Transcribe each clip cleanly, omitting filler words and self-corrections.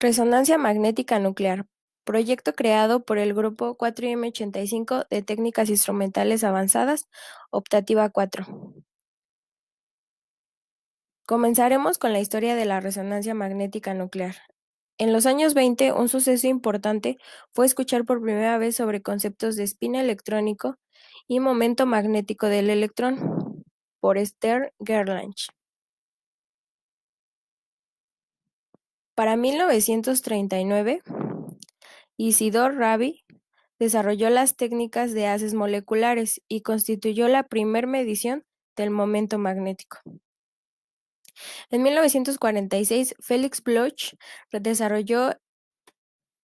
Resonancia magnética nuclear, proyecto creado por el Grupo 4M85 de Técnicas Instrumentales Avanzadas, Optativa 4. Comenzaremos con la historia de la resonancia magnética nuclear. En los años 20, un suceso importante fue escuchar por primera vez sobre conceptos de spin electrónico y momento magnético del electrón, por Esther Gerlach. Para 1939, Isidor Rabi desarrolló las técnicas de haces moleculares y constituyó la primer medición del momento magnético. En 1946, Felix Bloch desarrolló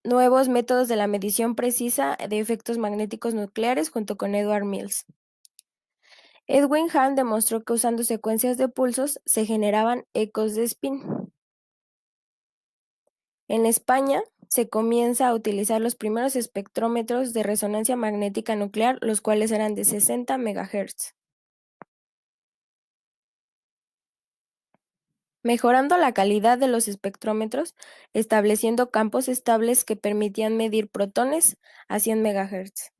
nuevos métodos de la medición precisa de efectos magnéticos nucleares junto con Edward Mills. Edwin Hahn demostró que usando secuencias de pulsos se generaban ecos de spin. En España se comienza a utilizar los primeros espectrómetros de resonancia magnética nuclear, los cuales eran de 60 MHz. Mejorando la calidad de los espectrómetros, estableciendo campos estables que permitían medir protones a 100 MHz.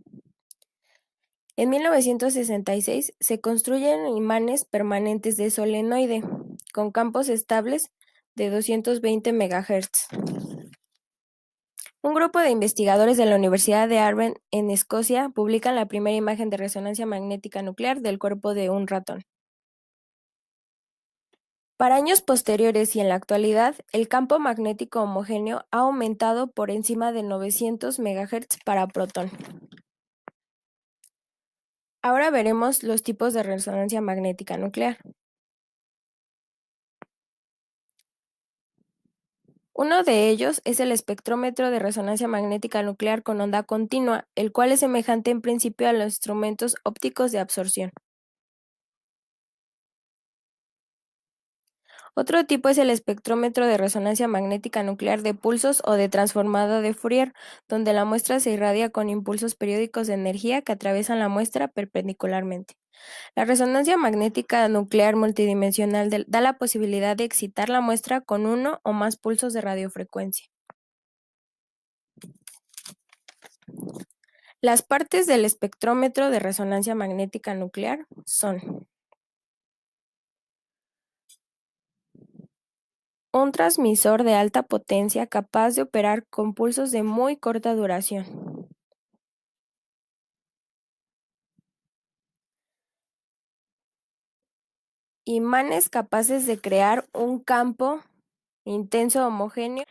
En 1966 se construyen imanes permanentes de solenoide, con campos estables de 220 MHz. Un grupo de investigadores de la Universidad de Arwen en Escocia publican la primera imagen de resonancia magnética nuclear del cuerpo de un ratón. Para años posteriores y en la actualidad, el campo magnético homogéneo ha aumentado por encima de 900 MHz para protón. Ahora veremos los tipos de resonancia magnética nuclear. Uno de ellos es el espectrómetro de resonancia magnética nuclear con onda continua, el cual es semejante en principio a los instrumentos ópticos de absorción. Otro tipo es el espectrómetro de resonancia magnética nuclear de pulsos o de transformada de Fourier, donde la muestra se irradia con impulsos periódicos de energía que atraviesan la muestra perpendicularmente. La resonancia magnética nuclear multidimensional da la posibilidad de excitar la muestra con uno o más pulsos de radiofrecuencia. Las partes del espectrómetro de resonancia magnética nuclear son un transmisor de alta potencia capaz de operar con pulsos de muy corta duración. Imanes capaces de crear un campo intenso homogéneo.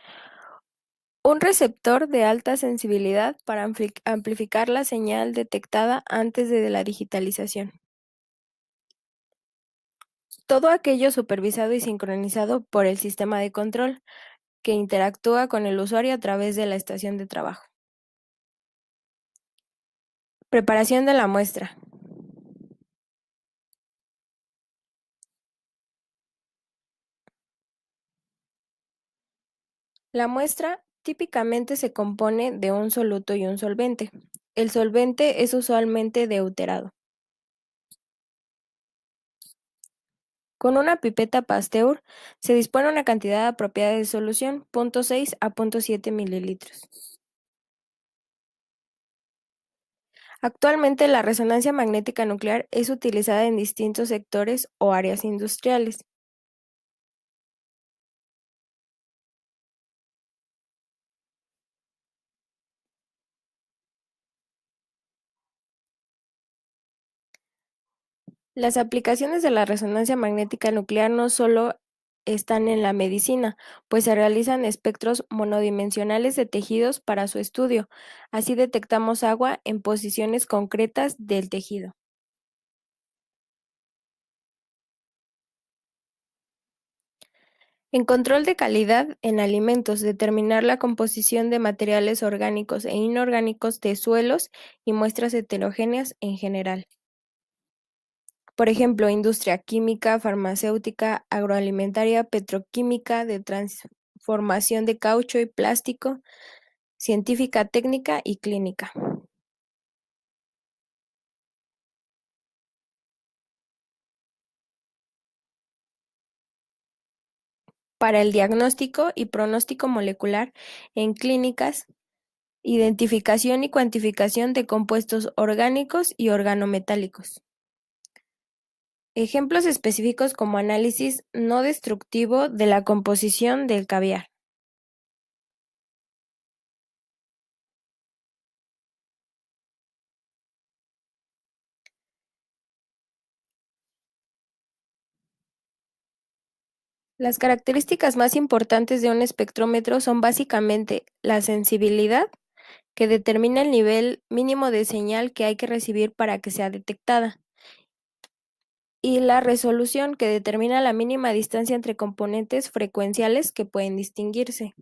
Un receptor de alta sensibilidad para amplificar la señal detectada antes de la digitalización. Todo aquello supervisado y sincronizado por el sistema de control, que interactúa con el usuario a través de la estación de trabajo. Preparación de la muestra. La muestra típicamente se compone de un soluto y un solvente. El solvente es usualmente deuterado. Con una pipeta Pasteur se dispone una cantidad apropiada de solución, 0.6 a 0.7 mililitros. Actualmente la resonancia magnética nuclear es utilizada en distintos sectores o áreas industriales. Las aplicaciones de la resonancia magnética nuclear no solo están en la medicina, pues se realizan espectros monodimensionales de tejidos para su estudio. Así detectamos agua en posiciones concretas del tejido. En control de calidad en alimentos, determinar la composición de materiales orgánicos e inorgánicos de suelos y muestras heterogéneas en general. Por ejemplo, industria química, farmacéutica, agroalimentaria, petroquímica, de transformación de caucho y plástico, científica técnica y clínica. para el diagnóstico y pronóstico molecular en clínicas, identificación y cuantificación de compuestos orgánicos y organometálicos. Ejemplos específicos como análisis no destructivo de la composición del caviar. Las características más importantes de un espectrómetro son básicamente la sensibilidad, que determina el nivel mínimo de señal que hay que recibir para que sea detectada, y la resolución, que determina la mínima distancia entre componentes frecuenciales que pueden distinguirse.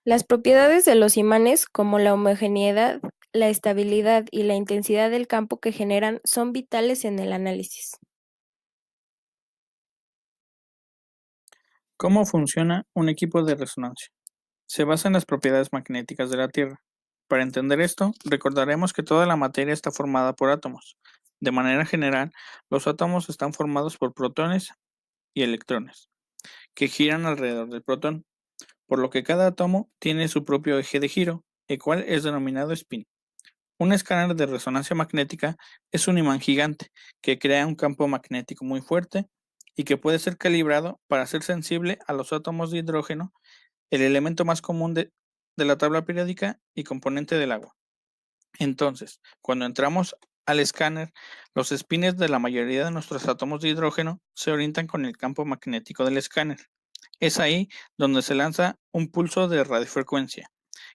Las propiedades de los imanes, como la homogeneidad, la estabilidad y la intensidad del campo que generan, son vitales en el análisis. ¿Cómo funciona un equipo de resonancia? Se basa en las propiedades magnéticas de la Tierra. Para entender esto, recordaremos que toda la materia está formada por átomos. De manera general, los átomos están formados por protones y electrones, que giran alrededor del protón, por lo que cada átomo tiene su propio eje de giro, el cual es denominado spin. Un escáner de resonancia magnética es un imán gigante que crea un campo magnético muy fuerte y que puede ser calibrado para ser sensible a los átomos de hidrógeno, el elemento más común de la tabla periódica y componente del agua. Entonces, cuando entramos al escáner, los espines de la mayoría de nuestros átomos de hidrógeno se orientan con el campo magnético del escáner. Es ahí donde se lanza un pulso de radiofrecuencia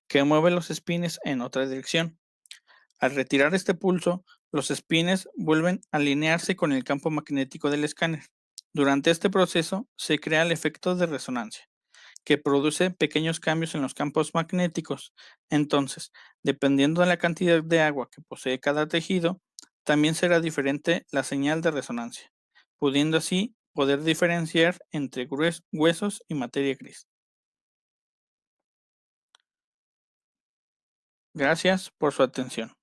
que mueve los espines en otra dirección. Al retirar este pulso, los espines vuelven a alinearse con el campo magnético del escáner. Durante este proceso se crea el efecto de resonancia, que produce pequeños cambios en los campos magnéticos. Entonces, dependiendo de la cantidad de agua que posee cada tejido, también será diferente la señal de resonancia, pudiendo así poder diferenciar entre huesos y materia gris. Gracias por su atención.